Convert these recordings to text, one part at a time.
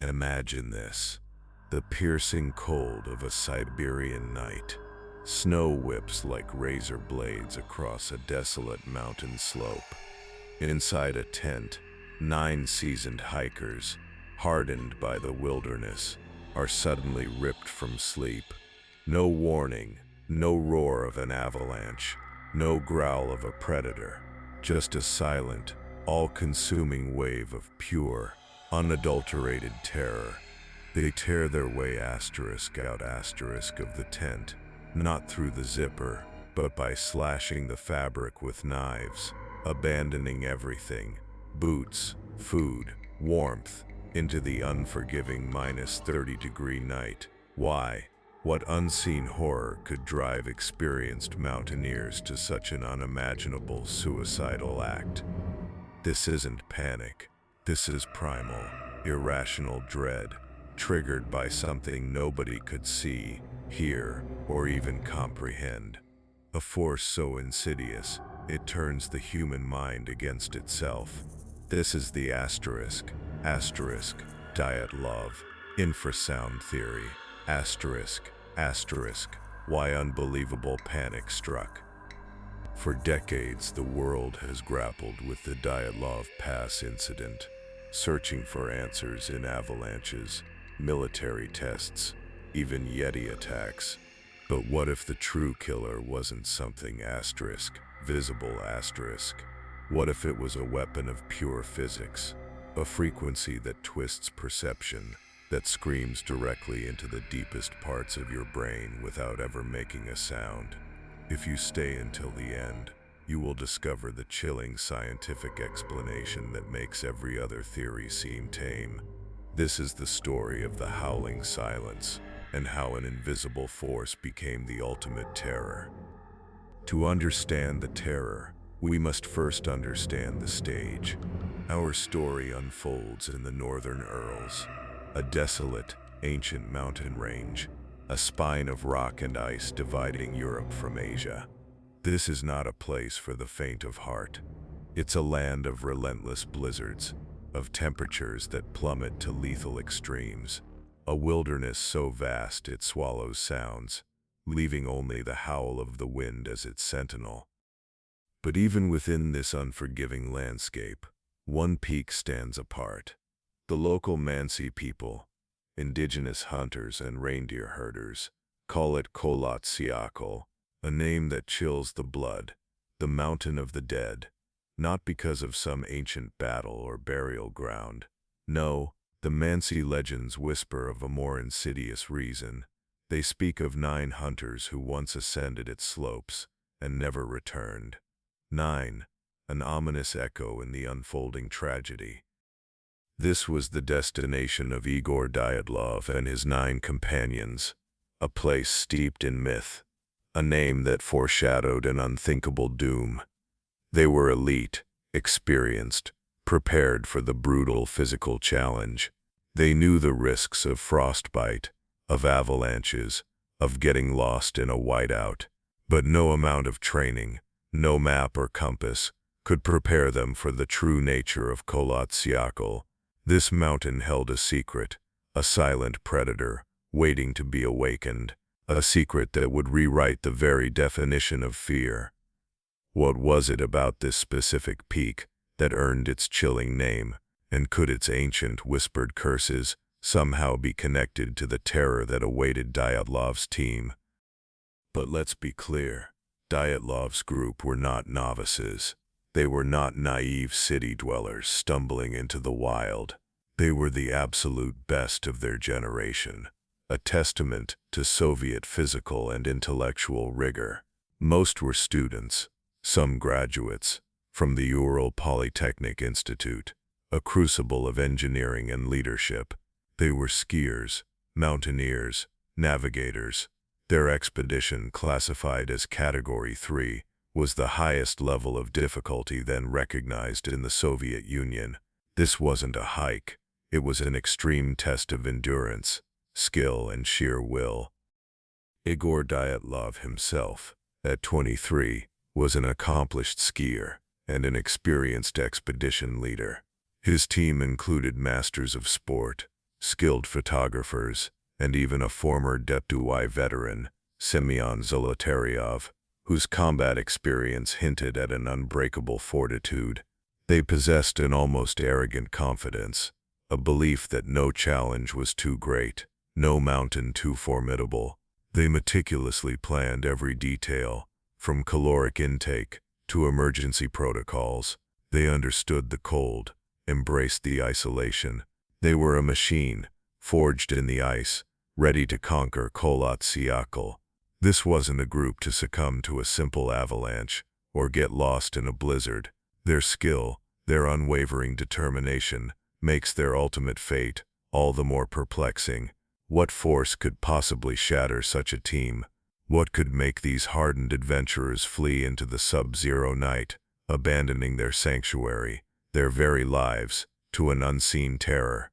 Imagine this: the piercing cold of a Siberian night. Snow whips like razor blades across a desolate mountain slope. Inside a tent, 9 seasoned hikers, hardened by the wilderness, are suddenly ripped from sleep. No warning, no roar of an avalanche, no growl of a predator, just a silent, all-consuming wave of pure, unadulterated terror. They tear their way out of the tent, not through the zipper, but by slashing the fabric with knives, abandoning everything: boots, food, warmth, into the unforgiving -30-degree night. Why? What unseen horror could drive experienced mountaineers to such an unimaginable suicidal act? This isn't panic. This is primal, irrational dread, triggered by something nobody could see, hear, or even comprehend. A force so insidious, it turns the human mind against itself. This is the Dyatlov Infrasound Theory. Why unbelievable panic struck. For decades, the world has grappled with the Dyatlov Pass Incident, searching for answers in avalanches, military tests, even Yeti attacks. But what if the true killer wasn't something visible? What if it was a weapon of pure physics, a frequency that twists perception, that screams directly into the deepest parts of your brain without ever making a sound? If you stay until the end, you will discover the chilling scientific explanation that makes every other theory seem tame. This is the story of the howling silence, and how an invisible force became the ultimate terror. To understand the terror, we must first understand the stage. Our story unfolds in the northern Urals, a desolate, ancient mountain range, a spine of rock and ice dividing Europe from Asia. This is not a place for the faint of heart. It's a land of relentless blizzards, of temperatures that plummet to lethal extremes, a wilderness so vast it swallows sounds, leaving only the howl of the wind as its sentinel. But even within this unforgiving landscape, one peak stands apart. The local Mansi people, indigenous hunters and reindeer herders, call it Kholat Syakhl, a name that chills the blood, the mountain of the dead, not because of some ancient battle or burial ground. No, the Mansi legends whisper of a more insidious reason. They speak of 9 hunters who once ascended its slopes and never returned. 9, an ominous echo in the unfolding tragedy. This was the destination of Igor Dyatlov and his 9 companions, a place steeped in myth, a name that foreshadowed an unthinkable doom. They were elite, experienced, prepared for the brutal physical challenge. They knew the risks of frostbite, of avalanches, of getting lost in a whiteout, but no amount of training, no map or compass, could prepare them for the true nature of Kholat Syakhl. This mountain held a secret, a silent predator, waiting to be awakened, a secret that would rewrite the very definition of fear. What was it about this specific peak that earned its chilling name, and could its ancient whispered curses somehow be connected to the terror that awaited Dyatlov's team? But let's be clear, Dyatlov's group were not novices. They were not naive city dwellers stumbling into the wild. They were the absolute best of their generation, a testament to Soviet physical and intellectual rigor. Most were students, some graduates, from the Ural Polytechnic Institute, a crucible of engineering and leadership. They were skiers, mountaineers, navigators. Their expedition, classified as Category 3, was the highest level of difficulty then recognized in the Soviet Union. This wasn't a hike, it was an extreme test of endurance, skill, and sheer will. Igor Dyatlov himself, at 23, was an accomplished skier and an experienced expedition leader. His team included masters of sport, skilled photographers, and even a former Deptuy veteran, Semyon Zolotaryov, whose combat experience hinted at an unbreakable fortitude. They possessed an almost arrogant confidence, a belief that no challenge was too great, no mountain too formidable. They meticulously planned every detail, from caloric intake to emergency protocols. They understood the cold, embraced the isolation. They were a machine, forged in the ice, ready to conquer Kholat Syakhl. This wasn't a group to succumb to a simple avalanche or get lost in a blizzard. Their skill, their unwavering determination, makes their ultimate fate all the more perplexing. What force could possibly shatter such a team? What could make these hardened adventurers flee into the sub-zero night, abandoning their sanctuary, their very lives, to an unseen terror?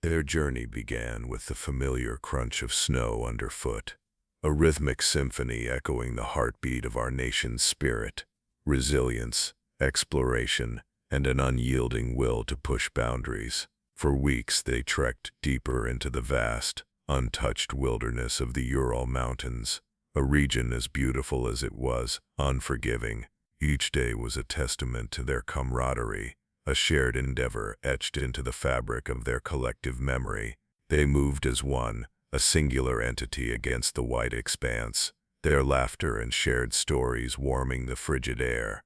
Their journey began with the familiar crunch of snow underfoot, a rhythmic symphony echoing the heartbeat of our nation's spirit, resilience, exploration, and an unyielding will to push boundaries. For weeks they trekked deeper into the vast, untouched wilderness of the Ural Mountains, a region as beautiful as it was unforgiving. Each day was a testament to their camaraderie, a shared endeavor etched into the fabric of their collective memory. They moved as one, a singular entity against the wide expanse, their laughter and shared stories warming the frigid air.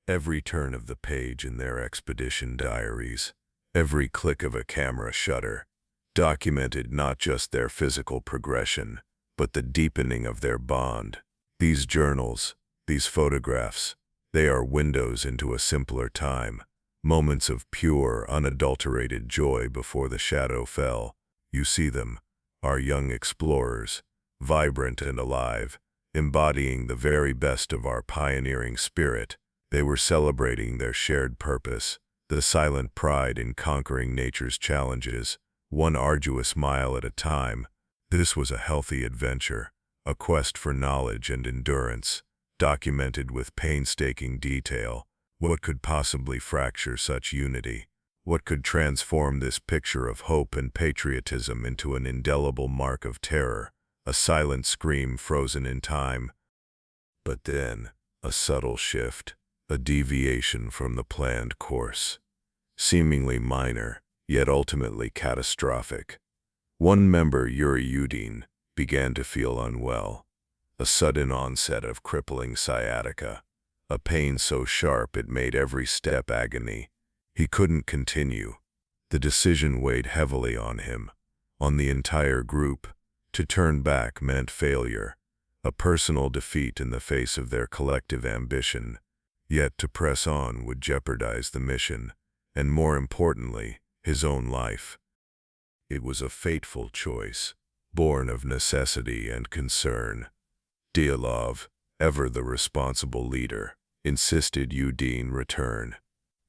Every turn of the page in their expedition diaries, every click of a camera shutter, documented not just their physical progression, but the deepening of their bond. These journals, these photographs, they are windows into a simpler time, moments of pure, unadulterated joy before the shadow fell. You see them, our young explorers, vibrant and alive, embodying the very best of our pioneering spirit. They were celebrating their shared purpose, the silent pride in conquering nature's challenges, one arduous mile at a time. This was a healthy adventure, a quest for knowledge and endurance, documented with painstaking detail. What could possibly fracture such unity? What could transform this picture of hope and patriotism into an indelible mark of terror, a silent scream frozen in time? But then, a subtle shift, a deviation from the planned course, seemingly minor, yet ultimately catastrophic. One member, Yudin, began to feel unwell, a sudden onset of crippling sciatica, a pain so sharp it made every step agony. He couldn't continue. The decision weighed heavily on him, on the entire group. To turn back meant failure, a personal defeat in the face of their collective ambition. Yet to press on would jeopardize the mission, and more importantly, his own life. It was a fateful choice, born of necessity and concern. Dyatlov, ever the responsible leader, insisted Yudin return.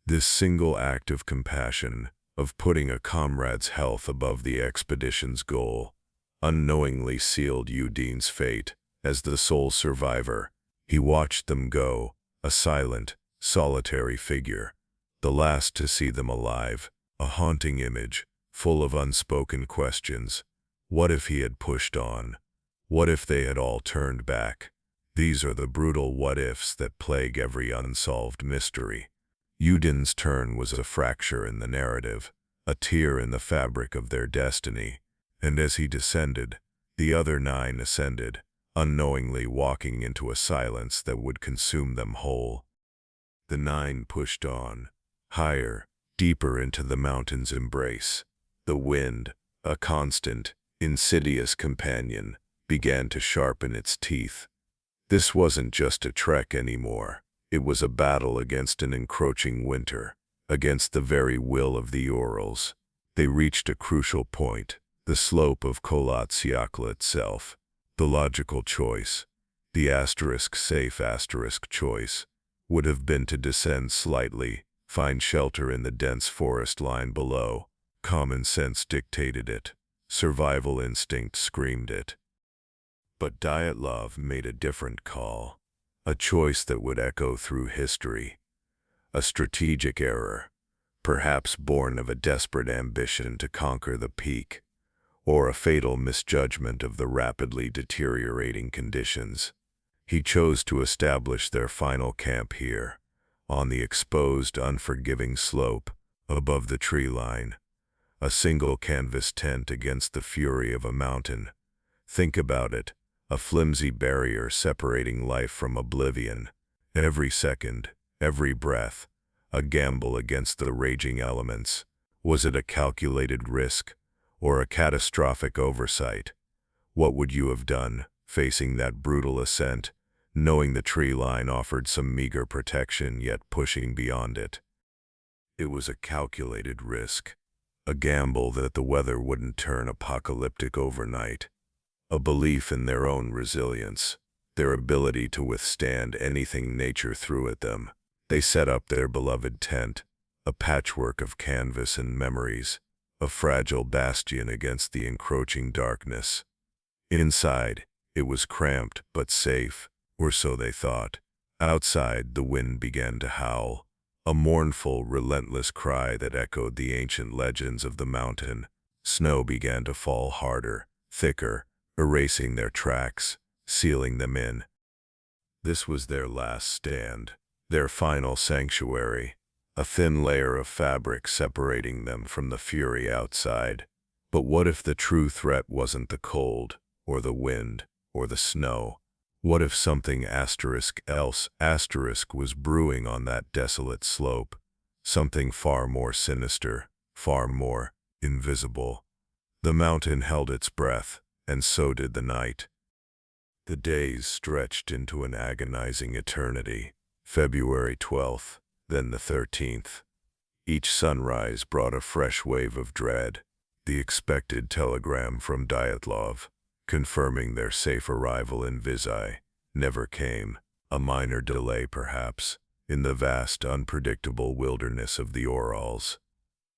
This single act of compassion, of putting a comrade's health above the expedition's goal, unknowingly sealed Yudin's fate. As the sole survivor, he watched them go, a silent, solitary figure, the last to see them alive, a haunting image, full of unspoken questions. What if he had pushed on? What if they had all turned back? These are the brutal what-ifs that plague every unsolved mystery. Yudin's turn was a fracture in the narrative, a tear in the fabric of their destiny, and as he descended, the other 9 ascended, unknowingly walking into a silence that would consume them whole. The 9 pushed on, higher, deeper into the mountain's embrace. The wind, a constant, insidious companion, began to sharpen its teeth. This wasn't just a trek anymore. It was a battle against an encroaching winter, against the very will of the Urals. They reached a crucial point, the slope of Kholat Syakhl itself. The logical choice, the safe choice, would have been to descend slightly, find shelter in the dense forest line below. Common sense dictated it. Survival instinct screamed it. But Dyatlov made a different call, a choice that would echo through history. A strategic error, perhaps born of a desperate ambition to conquer the peak, or a fatal misjudgment of the rapidly deteriorating conditions. He chose to establish their final camp here, on the exposed, unforgiving slope above the tree line, a single canvas tent against the fury of a mountain. Think about it, a flimsy barrier separating life from oblivion. Every second, every breath, a gamble against the raging elements. Was it a calculated risk, or a catastrophic oversight? What would you have done, facing that brutal ascent, knowing the tree line offered some meager protection yet pushing beyond it? It was a calculated risk, a gamble that the weather wouldn't turn apocalyptic overnight, a belief in their own resilience, their ability to withstand anything nature threw at them. They set up their beloved tent, a patchwork of canvas and memories, a fragile bastion against the encroaching darkness. Inside, it was cramped but safe, or so they thought. Outside, the wind began to howl, a mournful, relentless cry that echoed the ancient legends of the mountain. Snow began to fall harder, thicker, erasing their tracks, sealing them in. This was their last stand, their final sanctuary, a thin layer of fabric separating them from the fury outside. But what if the true threat wasn't the cold, or the wind, or the snow? What if something else was brewing on that desolate slope? Something far more sinister, far more invisible. The mountain held its breath, and so did the night. The days stretched into an agonizing eternity. February 12th, then the 13th. Each sunrise brought a fresh wave of dread. The expected telegram from Dyatlov, confirming their safe arrival in Vizhai, never came. A minor delay, perhaps, in the vast, unpredictable wilderness of the Urals.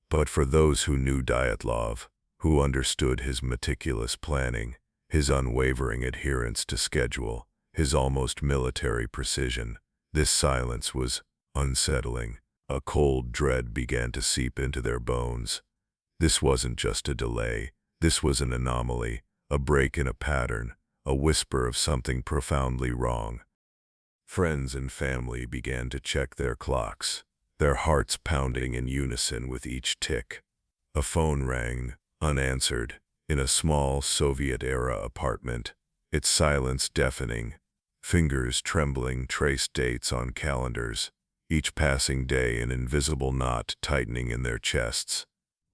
But for those who knew Dyatlov, who understood his meticulous planning, his unwavering adherence to schedule, his almost military precision, this silence was unsettling. A cold dread began to seep into their bones. This wasn't just a delay, this was an anomaly, a break in a pattern, a whisper of something profoundly wrong. Friends and family began to check their clocks, their hearts pounding in unison with each tick. A phone rang, unanswered, in a small Soviet-era apartment, its silence deafening. Fingers trembling traced dates on calendars, each passing day an invisible knot tightening in their chests.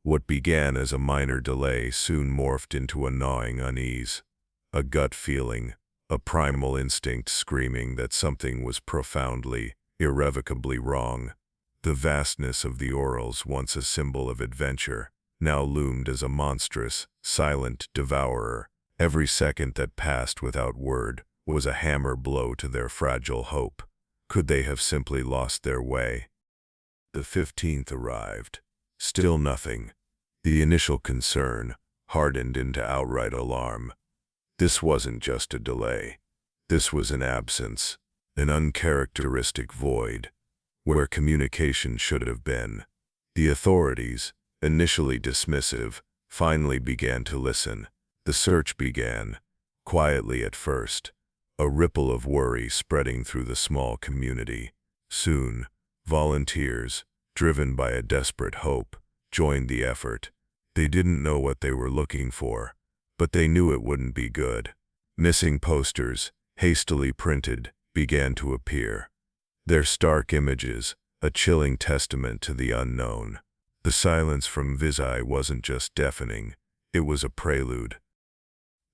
What began as a minor delay soon morphed into a gnawing unease, a gut feeling, a primal instinct screaming that something was profoundly, irrevocably wrong. The vastness of the Urals, once a symbol of adventure, now loomed as a monstrous, silent devourer. Every second that passed without word was a hammer blow to their fragile hope. Could they have simply lost their way? The 15th arrived. Still nothing. The initial concern hardened into outright alarm. This wasn't just a delay. This was an absence, an uncharacteristic void, where communication should have been. The authorities, initially dismissive, finally began to listen. The search began, quietly at first, a ripple of worry spreading through the small community. Soon, volunteers, driven by a desperate hope, joined the effort. They didn't know what they were looking for, but they knew it wouldn't be good. Missing posters, hastily printed, began to appear. Their stark images, a chilling testament to the unknown. The silence from Vizhai wasn't just deafening, it was a prelude.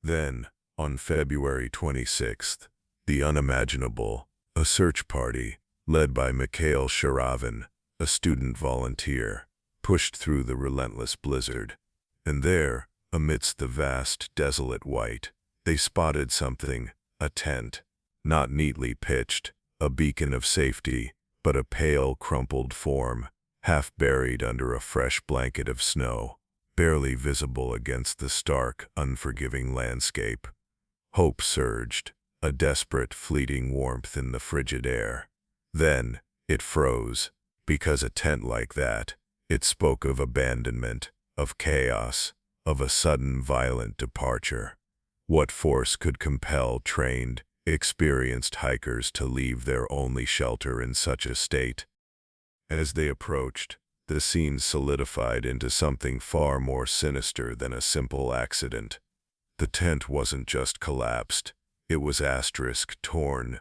Then, on February 26th, the unimaginable, a search party, led by Mikhail Sharavin, a student volunteer, pushed through the relentless blizzard. And there, amidst the vast, desolate white, they spotted something, a tent, not neatly pitched, a beacon of safety, but a pale, crumpled form, half buried under a fresh blanket of snow, barely visible against the stark, unforgiving landscape. Hope surged, a desperate, fleeting warmth in the frigid air. Then, it froze, because a tent like that, It spoke of abandonment, of chaos, of a sudden violent departure. What force could compel trained, experienced hikers to leave their only shelter in such a state? As they approached, the scene solidified into something far more sinister than a simple accident. The tent wasn't just collapsed, it was torn,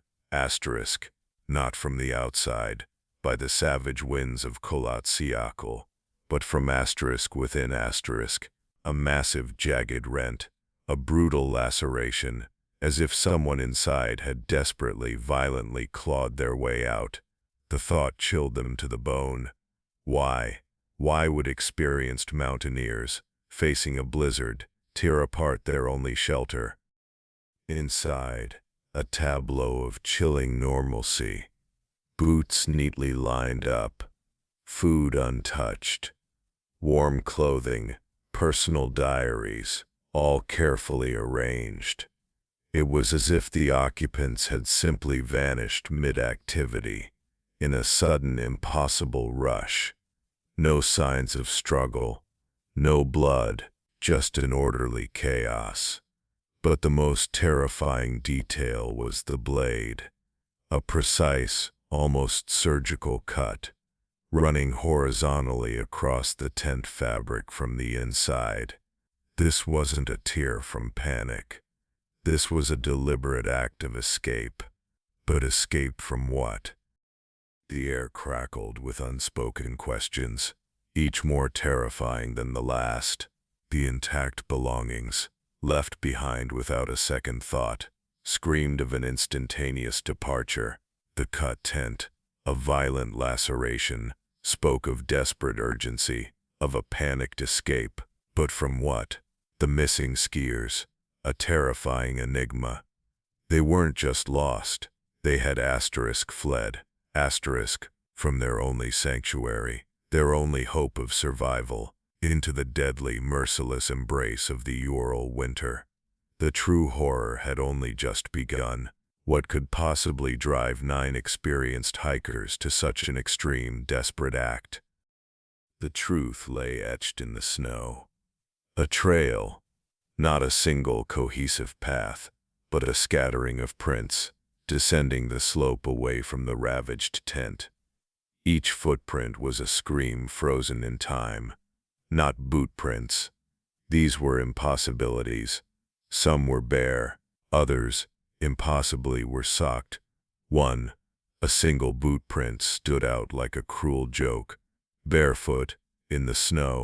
not from the outside, by the savage winds of Kholat Syakhl, but from within a massive jagged rent, a brutal laceration, as if someone inside had desperately, violently clawed their way out. The thought chilled them to the bone. Why would experienced mountaineers, facing a blizzard, tear apart their only shelter? Inside, a tableau of chilling normalcy. Boots neatly lined up, food untouched, warm clothing, personal diaries, all carefully arranged. It was as if the occupants had simply vanished mid-activity, in a sudden impossible rush. No signs of struggle, no blood, just an orderly chaos. But the most terrifying detail was the blade. A precise, almost surgical cut, running horizontally across the tent fabric from the inside. This wasn't a tear from panic. This was a deliberate act of escape. But escape from what? The air crackled with unspoken questions, each more terrifying than the last. The intact belongings, left behind without a second thought, screamed of an instantaneous departure. The cut tent, a violent laceration, spoke of desperate urgency, of a panicked escape. But from what? The missing skiers, a terrifying enigma. They weren't just lost, they had fled. From their only sanctuary, their only hope of survival, into the deadly, merciless embrace of the Ural winter. The true horror had only just begun. What could possibly drive 9 experienced hikers to such an extreme, desperate act? The truth lay etched in the snow. A trail, not a single cohesive path, but a scattering of prints, descending the slope away from the ravaged tent. Each footprint was a scream frozen in time, not boot prints. These were impossibilities. Some were bare, others, impossibly, were socked. A single boot print stood out like a cruel joke. Barefoot, in the snow,